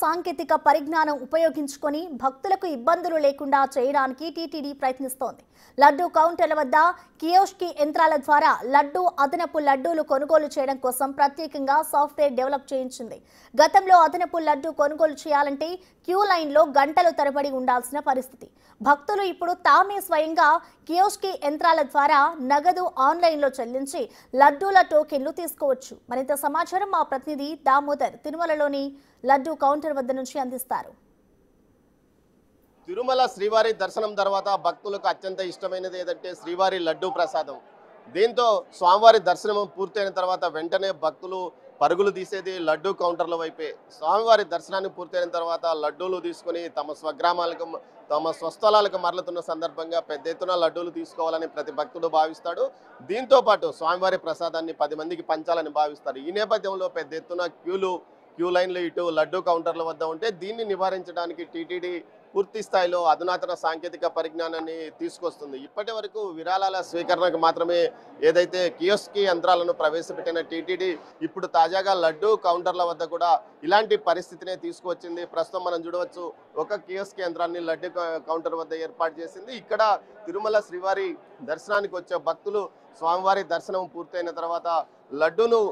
సాంకేతిక పరిజ్ఞానం ఉపయోగించుకొని భక్తులకు ఇబ్బందులు లేకుండా చేయడానికి టీటీడీ ప్రయత్నిస్తోంది. లడ్డూ కౌంటర్ల వద్ద కియోస్కి యంత్రాల ద్వారా అదనపు లడ్డూలు కొనుగోలు చేయడం కోసం ప్రత్యేకంగా సాఫ్ట్వేర్ డెవలప్ చేయించింది. గతంలో అదనపు లడ్డూ కొనుగోలు చేయాలంటే క్యూ లైన్లో గంటలు తరబడి ఉండాల్సిన పరిస్థితి. భక్తులు ఇప్పుడు తామే స్వయంగా కియోస్కి యంత్రాల ద్వారా నగదు ఆన్లైన్లో చెల్లించి లడ్డూల టోకెన్లు తీసుకోవచ్చు. మరింత సమాచారం మా ప్రతినిధి దామోదర్ తిరుమలలోని లడ్డూ కౌంటర్ వద్ద నుంచి అందిస్తారు. తిరుమల శ్రీవారి దర్శనం తర్వాత భక్తులకు అత్యంత ఇష్టమైనది ఏదంటే శ్రీవారి లడ్డూ ప్రసాదం. దీంతో స్వామివారి దర్శనం పూర్తయిన తర్వాత వెంటనే భక్తులు పరుగులు తీసేది లడ్డూ కౌంటర్ల వైపే. స్వామివారి దర్శనాన్ని పూర్తయిన తర్వాత లడ్డూలు తీసుకుని తమ స్వగ్రామాలకు తమ స్వస్థలాలకు మరలుతున్న సందర్భంగా పెద్ద ఎత్తున లడ్డూలు తీసుకోవాలని ప్రతి భక్తుడు భావిస్తాడు. దీంతో పాటు స్వామివారి ప్రసాదాన్ని 10 మందికి పంచాలని భావిస్తారు. ఈ నేపథ్యంలో పెద్ద ఎత్తున క్యూ లైన్లు ఇటు లడ్డూ కౌంటర్ల వద్ద ఉంటే దీన్ని నివారించడానికి టీటీడీ పూర్తి స్థాయిలో అధునాతన సాంకేతిక పరిజ్ఞానాన్ని తీసుకొస్తుంది. ఇప్పటి వరకు విరాళాల స్వీకరణకు మాత్రమే ఏదైతే కియోస్కి యంత్రాలను ప్రవేశపెట్టిన టీటీడీ ఇప్పుడు తాజాగా లడ్డూ కౌంటర్ల వద్ద కూడా ఇలాంటి పరిస్థితినే తీసుకువచ్చింది. ప్రస్తుతం మనం చూడవచ్చు, ఒక కియోస్కి యంత్రాన్ని లడ్డూ కౌంటర్ వద్ద ఏర్పాటు చేసింది. ఇక్కడ తిరుమల శ్రీవారి దర్శనానికి వచ్చే భక్తులు స్వామివారి దర్శనం పూర్తయిన తర్వాత లడ్డూను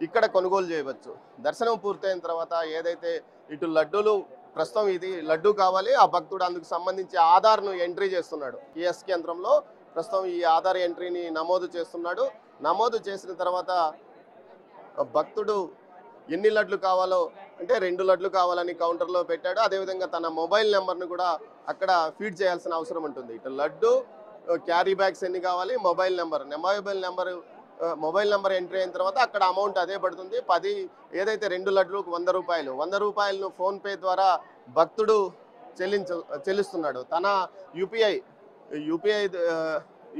ఇక్కడ కొనుగోలు చేయవచ్చు. దర్శనం పూర్తయిన తర్వాత ఏదైతే ఇటు లడ్డూలు ప్రస్తుతం ఇది లడ్డూ కావాలి, ఆ భక్తుడు అందుకు సంబంధించి ఆధార్ను ఎంట్రీ చేస్తున్నాడు. కియోస్కి యంత్రంలో ప్రస్తుతం ఈ ఆధార్ ఎంట్రీని నమోదు చేస్తున్నాడు. నమోదు చేసిన తర్వాత భక్తుడు ఎన్ని లడ్లు కావాలో అంటే 2 లడ్లు కావాలని కౌంటర్లో పెట్టాడు. అదేవిధంగా తన మొబైల్ నెంబర్ను కూడా అక్కడ ఫీడ్ చేయాల్సిన అవసరం ఉంటుంది. ఇటు లడ్డు, క్యారీ బ్యాగ్స్ ఎన్ని కావాలి, మొబైల్ నెంబర్ ఎంట్రీ అయిన తర్వాత అక్కడ అమౌంట్ అదే పడుతుంది. ఏదైతే 2 లడ్లకు 100 రూపాయలు, 100 రూపాయలను ఫోన్పే ద్వారా భక్తుడు చెల్లిస్తున్నాడు. తన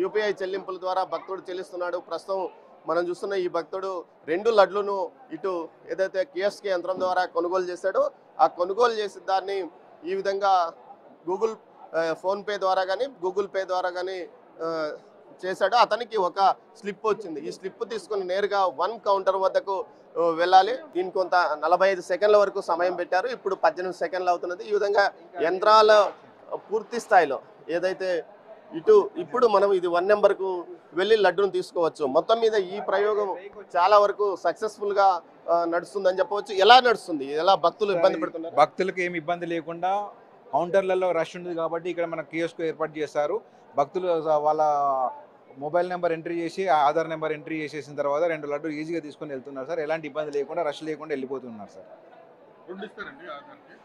యూపీఐ చెల్లింపుల ద్వారా భక్తుడు చెల్లిస్తున్నాడు. ప్రస్తుతం మనం చూస్తున్న ఈ భక్తుడు 2 లడ్లను ఇటు ఏదైతే కియోస్కి యంత్రం ద్వారా కొనుగోలు చేశాడో ఆ కొనుగోలు చేసిన దాన్ని ఈ విధంగా ఫోన్పే ద్వారా కానీ గూగుల్ పే ద్వారా కానీ చేశాడు. అతనికి ఒక స్లిప్ వచ్చింది. ఈ స్లిప్ తీసుకుని నేరుగా 1 కౌంటర్ వద్దకు వెళ్ళాలి. దీనికి కొంత 45 సెకండ్ల వరకు సమయం పెట్టారు. ఇప్పుడు 18 సెకండ్లు అవుతున్నది. ఈ విధంగా యంత్రాల పూర్తి స్థాయిలో ఏదైతే ఇప్పుడు మనం ఇది 1 నెంబర్కు వెళ్ళి లడ్డూను తీసుకోవచ్చు. మొత్తం మీద ఈ ప్రయోగం చాలా వరకు సక్సెస్ఫుల్ గా నడుస్తుందని చెప్పవచ్చు. ఎలా నడుస్తుంది, ఎలా భక్తులు ఇబ్బంది పడుతున్నారు? భక్తులకు ఏమి ఇబ్బంది లేకుండా కౌంటర్లలో రష్ ఉంది కాబట్టి ఇక్కడ మన కియోస్క్ ఏర్పాటు చేస్తారు. భక్తులు వాళ్ళ మొబైల్ నెంబర్ ఎంట్రీ చేసి ఆధార్ నెంబర్ ఎంట్రీ చేసేసిన తర్వాత 2 లడ్డూలు ఈజీగా తీసుకొని వెళ్తున్నారు సార్. ఎలాంటి ఇబ్బంది లేకుండా రష్ లేకుండా వెళ్ళిపోతున్నారు సార్.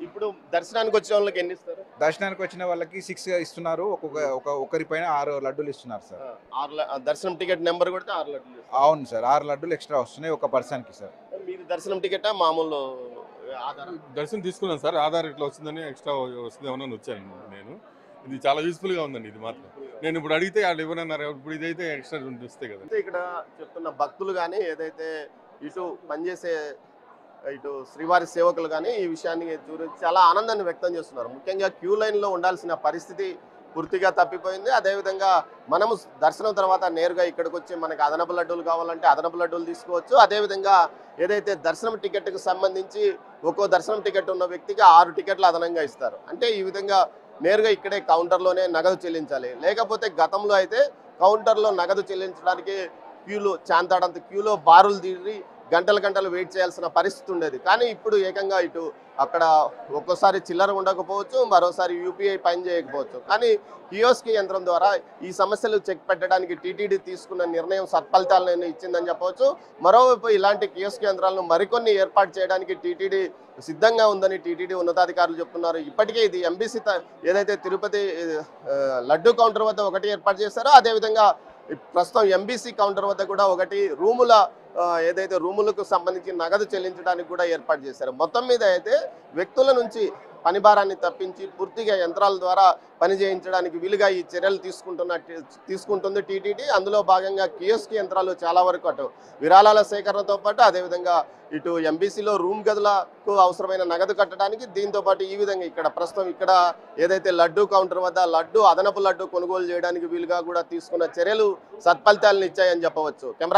ఇప్పుడు దర్శనానికి వచ్చిన వాళ్ళకి ఎన్ని ఇస్తారు? దర్శనానికి వచ్చిన వాళ్ళకి 6 ఇస్తున్నారు. ఒకరిపైన 6 లడ్డూలు ఇస్తున్నారు సార్. దర్శనం టికెట్ నెంబర్ కొడితే 6 లడ్డూలు. అవును సార్, 6 లడ్డూలు ఎక్స్ట్రా వస్తున్నాయి ఒక పర్సన్కి సార్. మీరు దర్శనం టికెట్ మామూలు దర్శనం తీసుకున్నాను సార్. ఆధార్ ఇట్లా వస్తుందని ఎక్స్ట్రా వస్తుందేమో వచ్చాను నేను. ఇది చాలా యూస్ఫుల్గా ఉందండి. ఇది మాత్రం నేను ఇప్పుడు అడిగితే వాళ్ళు ఎవరన్నారు, ఇప్పుడు ఇదైతే ఎక్స్ట్రా వస్తాయి కదా. ఇక్కడ చెప్తున్న భక్తులు కానీ ఏదైతే ఇటు పనిచేసే ఇటు శ్రీవారి సేవకులు కానీ ఈ విషయాన్ని చాలా ఆనందాన్ని వ్యక్తం చేస్తున్నారు. ముఖ్యంగా క్యూ లైన్లో ఉండాల్సిన పరిస్థితి పూర్తిగా తప్పిపోయింది. అదేవిధంగా మనము దర్శనం తర్వాత నేరుగా ఇక్కడికి వచ్చి మనకి అదనపు లడ్డూలు కావాలంటే అదనపు లడ్డూలు తీసుకోవచ్చు. అదేవిధంగా ఏదైతే దర్శనం టికెట్కి సంబంధించి ఒక్కో దర్శనం టికెట్ ఉన్న వ్యక్తికి 6 టికెట్లు అదనంగా ఇస్తారు. అంటే ఈ విధంగా నేరుగా ఇక్కడే కౌంటర్లోనే నగదు చెల్లించాలి. లేకపోతే గతంలో అయితే కౌంటర్లో నగదు చెల్లించడానికి చాంతాడంత క్యూలో బారులు తీరి గంటలు వెయిట్ చేయాల్సిన పరిస్థితి ఉండేది. కానీ ఇప్పుడు ఏకంగా అక్కడ ఒక్కోసారి చిల్లర ఉండకపోవచ్చు, మరోసారి యూపీఐ పని చేయకపోవచ్చు. కానీ కియోస్కి యంత్రం ద్వారా ఈ సమస్యలు చెక్ పెట్టడానికి టీటీడీ తీసుకున్న నిర్ణయం సత్ఫలితాలను ఇచ్చిందని చెప్పవచ్చు. మరోవైపు ఇలాంటి కియోస్కి యంత్రాలను మరికొన్ని ఏర్పాటు చేయడానికి టీటీడీ సిద్ధంగా ఉందని టీటీడీ ఉన్నతాధికారులు చెప్తున్నారు. ఇప్పటికే ఇది ఎంబీసీ ఏదైతే తిరుపతి లడ్డూ కౌంటర్ వద్ద ఒకటి ఏర్పాటు చేశారో అదేవిధంగా ప్రస్తుతం ఎంబీసీ కౌంటర్ వద్ద కూడా ఒకటి ఏదైతే రూములకు సంబంధించి నగదు చెల్లించడానికి కూడా ఏర్పాటు చేశారు. మొత్తం మీద అయితే వ్యక్తుల నుంచి పని భారాన్ని తప్పించి పూర్తిగా యంత్రాల ద్వారా పని చేయించడానికి వీలుగా ఈ చర్యలు తీసుకుంటుంది టీటీడీ. అందులో భాగంగా కియోస్క్ యంత్రాలు చాలా వరకు అటు విరాళాల సేకరణతో పాటు అదేవిధంగా ఇటు ఎంబీసీలో రూమ్ గదులకు అవసరమైన నగదు కట్టడానికి, దీంతో పాటు ఈ విధంగా ఇక్కడ ప్రస్తుతం ఇక్కడ ఏదైతే లడ్డూ కౌంటర్ వద్ద అదనపు లడ్డు కొనుగోలు చేయడానికి వీలుగా కూడా తీసుకున్న చర్యలు సత్ఫలితాలను ఇచ్చాయని చెప్పవచ్చు. కెమెరా